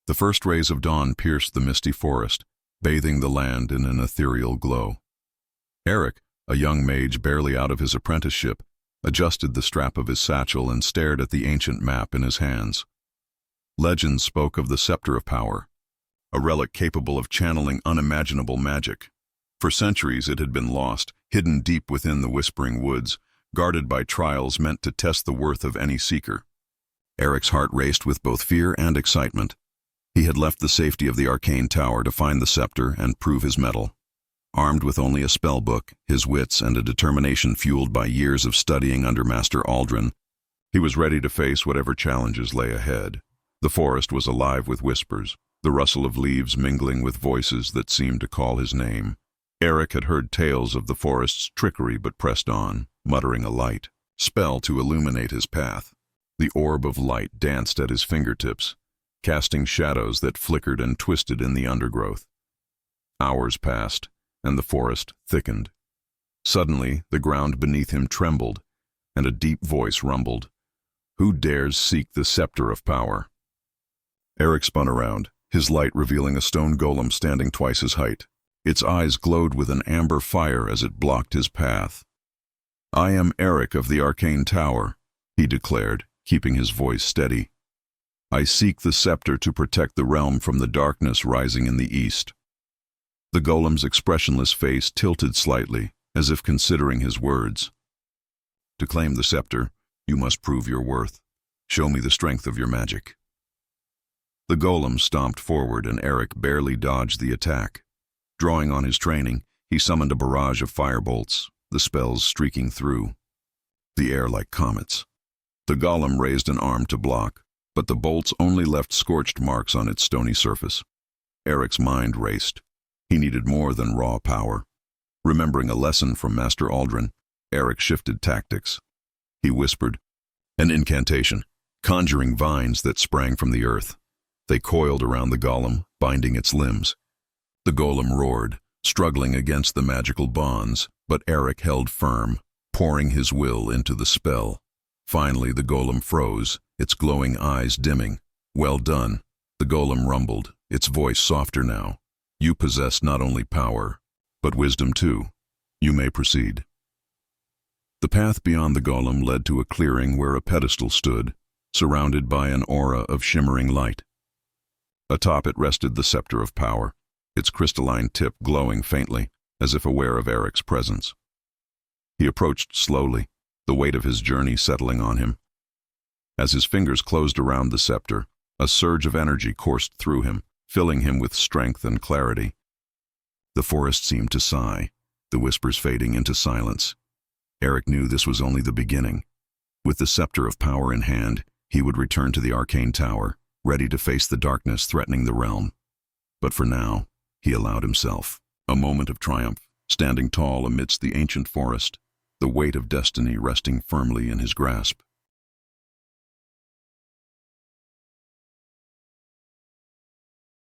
The first rays of dawn pierced the misty forest, bathing the land in an ethereal glow. Eric, a young mage barely out of his apprenticeship, adjusted the strap of his satchel and stared at the ancient map in his hands. Legends spoke of the Scepter of Power, a relic capable of channeling unimaginable magic. For centuries it had been lost, hidden deep within the Whispering Woods, guarded by trials meant to test the worth of any seeker. Eric's heart raced with both fear and excitement. He had left the safety of the arcane tower to find the scepter and prove his mettle. Armed with only a spellbook, his wits and a determination fueled by years of studying under Master Aldrin, he was ready to face whatever challenges lay ahead. The forest was alive with whispers, the rustle of leaves mingling with voices that seemed to call his name. Eric had heard tales of the forest's trickery but pressed on, muttering a light spell to illuminate his path. The orb of light danced at his fingertips, casting shadows that flickered and twisted in the undergrowth. Hours passed, and the forest thickened. Suddenly, the ground beneath him trembled, and a deep voice rumbled, "Who dares seek the Scepter of Power?" Eric spun around, his light revealing a stone golem standing twice his height. Its eyes glowed with an amber fire as it blocked his path. "I am Eric of the Arcane Tower," he declared, keeping his voice steady. "I seek the scepter to protect the realm from the darkness rising in the east." The golem's expressionless face tilted slightly, as if considering his words. "To claim the scepter, you must prove your worth. Show me the strength of your magic." The golem stomped forward and Eric barely dodged the attack. Drawing on his training, he summoned a barrage of firebolts, the spells streaking through the air like comets. The golem raised an arm to block, but the bolts only left scorched marks on its stony surface. Eric's mind raced. He needed more than raw power. Remembering a lesson from Master Aldrin, Eric shifted tactics. He whispered, an incantation, conjuring vines that sprang from the earth. They coiled around the golem, binding its limbs. The golem roared, struggling against the magical bonds, but Eric held firm, pouring his will into the spell. Finally, the golem froze, its glowing eyes dimming. "Well done," the golem rumbled, its voice softer now. "You possess not only power, but wisdom too. You may proceed." The path beyond the golem led to a clearing where a pedestal stood, surrounded by an aura of shimmering light. Atop it rested the Scepter of Power, its crystalline tip glowing faintly, as if aware of Eric's presence. He approached slowly, the weight of his journey settling on him. As his fingers closed around the scepter, a surge of energy coursed through him, filling him with strength and clarity. The forest seemed to sigh, the whispers fading into silence. Eric knew this was only the beginning. With the Scepter of Power in hand, he would return to the Arcane Tower, ready to face the darkness threatening the realm. But for now, he allowed himself a moment of triumph, standing tall amidst the ancient forest, the weight of destiny resting firmly in his grasp.